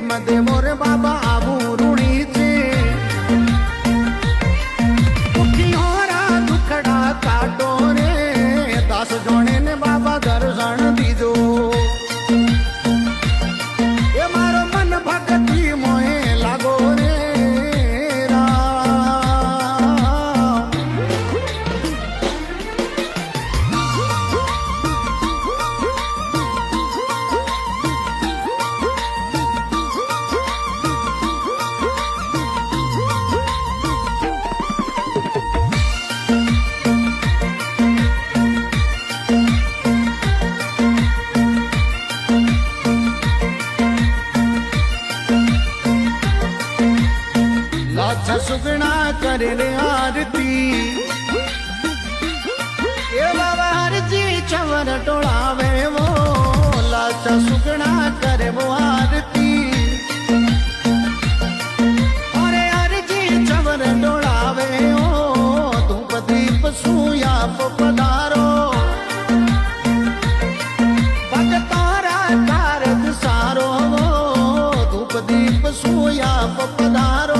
में देवो रे बाबा आबू रूणी छे उठियोरा दुखड़ा काटो रे दास जोणे ने बाबा दर्शन दीजो ये मारो मन भक्ति मोहे लागो रे सुगना करे रे आरती ये बाबा हरजी चवर टोलावे वो लाचा सुगना करे वो आरती अरे हरजी चवर टोलावे ओ धूप दीप सूया पधारो भगतारा कारज सारो धूप दीप सूया पधारो